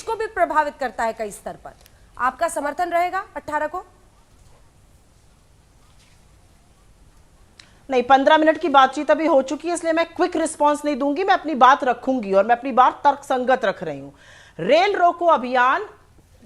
को भी प्रभावित करता है कई स्तर पर। आपका समर्थन रहेगा 18 को? नहीं, 15 मिनट की बातचीत अभी हो चुकी है, इसलिए मैं क्विक रिस्पांस नहीं दूंगी। मैं अपनी बात रखूंगी और मैं अपनी बात तर्कसंगत रख रही हूं। रेल रोको अभियान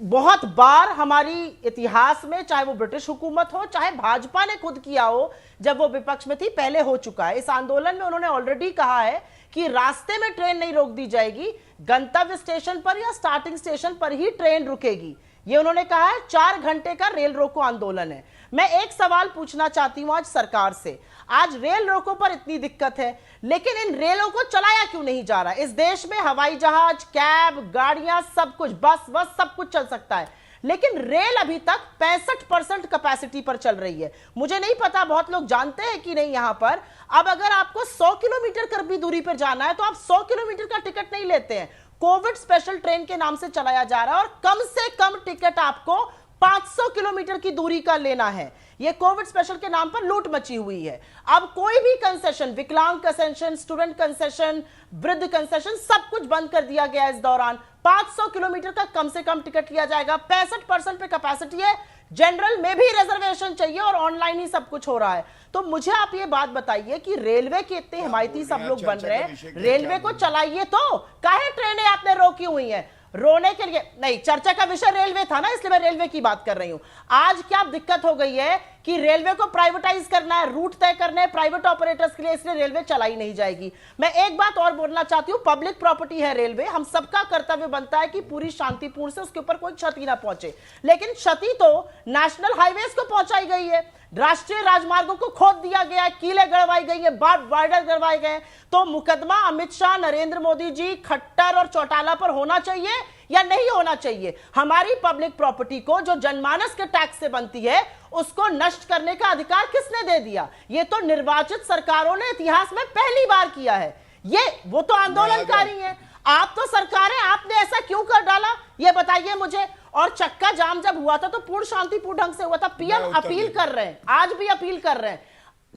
बहुत बार हमारी इतिहास में, चाहे वो ब्रिटिश हुकूमत हो, चाहे भाजपा ने खुद किया हो जब वो विपक्ष में थी, पहले हो चुका है। इस आंदोलन में उन्होंने ऑलरेडी कहा है कि रास्ते में ट्रेन नहीं रोक दी जाएगी, गंतव्य स्टेशन पर या स्टार्टिंग स्टेशन पर ही ट्रेन रुकेगी। ये उन्होंने कहा है। 4 घंटे का रेल रोको आंदोलन है। मैं एक सवाल पूछना चाहती हूं आज सरकार से। आज रेल रोको पर इतनी दिक्कत है, लेकिन इन रेलों को चलाया क्यों नहीं जा रहा? इस देश में हवाई जहाज, कैब, गाड़ियां, सब कुछ, बस सब कुछ चल सकता है, लेकिन रेल अभी तक 65% कैपेसिटी पर चल रही है। मुझे नहीं पता बहुत लोग जानते हैं कि नहीं यहां पर। अब अगर आपको 100 किलोमीटर कर भी दूरी पर जाना है तो आप 100 किलोमीटर का टिकट नहीं लेते हैं। कोविड स्पेशल ट्रेन के नाम से चलाया जा रहा है और कम से कम टिकट आपको 500 किलोमीटर की दूरी का लेना है। यह कोविड स्पेशल के नाम पर लूट मची हुई है। अब कोई भी कंसेशन, विकलांग कंसेशन, स्टूडेंट कंसेशन, वृद्ध कंसेशन, सब कुछ बंद कर दिया गया इस दौरान। 500 किलोमीटर का कम से कम टिकट लिया जाएगा। 65% पे कैपेसिटी है। जनरल में भी रिजर्वेशन चाहिए और ऑनलाइन ही सब कुछ हो रहा है। तो मुझे आप ये बात बताइए कि रेलवे के इतने हिमायती सब लोग बन रहे हैं, रेलवे को चलाइए तो। काहे ट्रेनें आपने रोकी हुई हैं? रोने के लिए नहीं, चर्चा का विषय रेलवे था ना, इसलिए मैं रेलवे की बात कर रही हूं। आज क्या दिक्कत हो गई है कि रेलवे को प्राइवेटाइज करना है, रूट तय करने हैं प्राइवेट ऑपरेटर्स के लिए, इसलिए रेलवे चलाई नहीं जाएगी। मैं एक बात और बोलना चाहती हूं, पब्लिक प्रॉपर्टी है रेलवे, हम सबका कर्तव्य बनता है कि पूरी शांतिपूर्ण से उसके ऊपर कोई क्षति ना पहुंचे, लेकिन क्षति तो नेशनल हाईवेज को पहुंचाई गई है, राष्ट्रीय राजमार्गों को खोद दिया गया है, कीलें गड़वाई गई है, बॉर्डर गड़वाए गए। तो मुकदमा अमित शाह, नरेंद्र मोदी जी, खट्टर और चौटाला पर होना चाहिए या नहीं होना चाहिए? हमारी पब्लिक प्रॉपर्टी को जो जनमानस के टैक्स से बनती है, उसको नष्ट करने का अधिकार किसने दे दिया? ये तो निर्वाचित सरकारों ने इतिहास में पहली बार किया है। ये वो तो आंदोलनकारी हैं, आप तो सरकार है, आपने ऐसा क्यों कर डाला ये बताइए मुझे। और चक्का जाम जब हुआ था तो पूर्ण शांतिपूर्ण ढंग से हुआ था। पीएम अपील कर रहे हैं, आज भी अपील कर रहे हैं।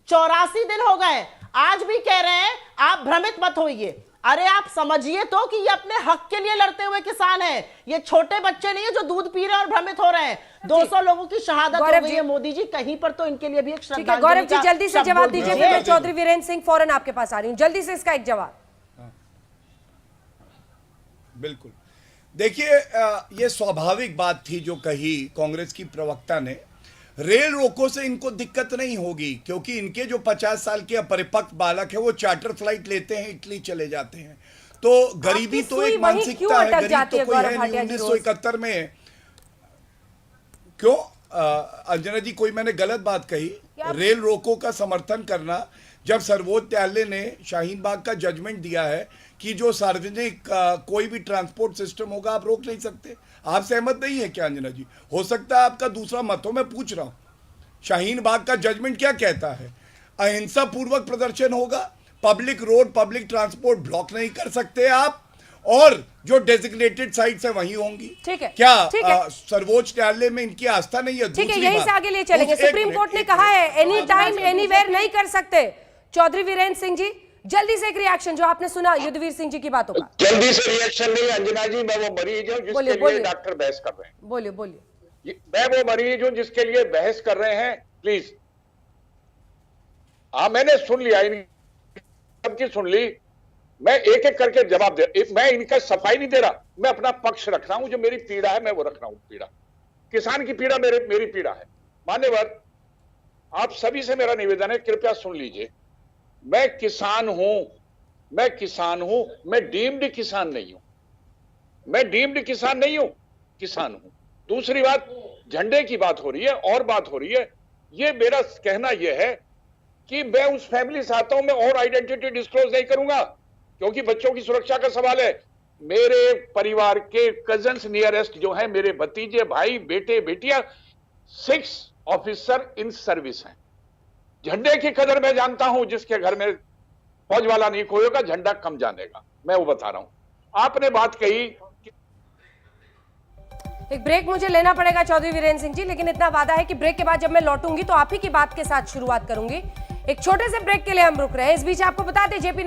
84 दिन हो गए, आज भी कह रहे हैं आप भ्रमित मत होइए। अरे आप समझिए तो कि ये अपने हक के लिए लड़ते हुए किसान हैं, ये छोटे बच्चे नहीं है जो दूध पी रहे हैं और भ्रमित हो रहे हैं। 200 लोगों की शहादत हो गई है मोदी जी, कहीं पर तो इनके लिए भी एक श्रद्धांजलि। गौरव जी जल्दी से जवाब दीजिए, फिर मैं चौधरी वीरेंद्र सिंह फौरन आपके पास आ रही हूं। जल्दी से इसका एक जवाब। बिल्कुल, देखिए ये स्वाभाविक बात थी जो कही कांग्रेस की प्रवक्ता ने। रेल रोको से इनको दिक्कत नहीं होगी, क्योंकि इनके जो 50 साल के अपरिपक्व बालक है वो चार्टर फ्लाइट लेते हैं, इटली चले जाते हैं। तो गरीबी तो एक मानसिकता है, गरीब तो कोई है नहीं। 1971 में क्यों अंजना जी, कोई मैंने गलत बात कही? रेल रोको का समर्थन करना, जब सर्वोच्च न्यायालय ने शाहीन बाग का जजमेंट दिया है कि जो सार्वजनिक कोई भी ट्रांसपोर्ट सिस्टम होगा आप रोक नहीं सकते, आप सहमत नहीं है क्या अंजना जी? हो सकता है आपका दूसरा मत हो, मैं पूछ रहा हूं शाहीन बाग का जजमेंट क्या कहता है? अहिंसा पूर्वक प्रदर्शन होगा, public road, public transport block नहीं कर सकते आप, और जो डेजिग्नेटेड साइट्स है वहीं होंगी। ठीक है, क्या सर्वोच्च न्यायालय में इनकी आस्था नहीं है? ठीक है, यहीं से आगे ले चलेंगे। सुप्रीम कोर्ट ने कहा है एनी टाइम एनीवेयर नहीं कर सकते। चौधरी वीरेंद्र सिंह जी जल्दी से एक रिएक्शन, जो आपने सुना युद्धवीर सिंह जी की बातों का। जल्दी से रिएक्शन नहीं अंजना जी, मैं वो मरीज हूं जिसके लिए डॉक्टर बहस कर रहे हैं। बोलिए बोलिए। मैं वो मरीज हूं जिसके लिए बहस कर रहे हैं, प्लीज। हाँ, मैंने सुन लिया, सबकी सुन ली। मैं एक एक करके जवाब दे, मैं इनका सफाई नहीं दे रहा, मैं अपना पक्ष रख रहा हूं। जो मेरी पीड़ा है मैं वो रख रहा हूं। पीड़ा किसान की पीड़ा मेरी पीड़ा है। मान्यवर, आप सभी से मेरा निवेदन है, कृपया सुन लीजिए। मैं किसान हूं, मैं डीम्ड किसान नहीं हूं, किसान हूं। दूसरी बात, झंडे की बात हो रही है और बात हो रही है। ये मेरा कहना यह है कि मैं उस फैमिली से आता हूं, मैं और आइडेंटिटी डिस्क्लोज नहीं करूंगा, क्योंकि बच्चों की सुरक्षा का सवाल है। मेरे परिवार के कजन्स नियरेस्ट जो है, मेरे भतीजे, भाई, बेटे, बेटियां 6 ऑफिसर इन सर्विस हैं। झंडे की कदर मैं जानता हूं, जिसके घर में फौज वाला नहीं कोई होगा, झंडा कम जानेगा, मैं वो बता रहा हूं। आपने बात कही, एक ब्रेक मुझे लेना पड़ेगा चौधरी वीरेंद्र सिंह जी, लेकिन इतना वादा है कि ब्रेक के बाद जब मैं लौटूंगी तो आप ही की बात के साथ शुरुआत करूंगी। एक छोटे से ब्रेक के लिए हम रुक रहे हैं। इस बीच आपको बता दें जेपी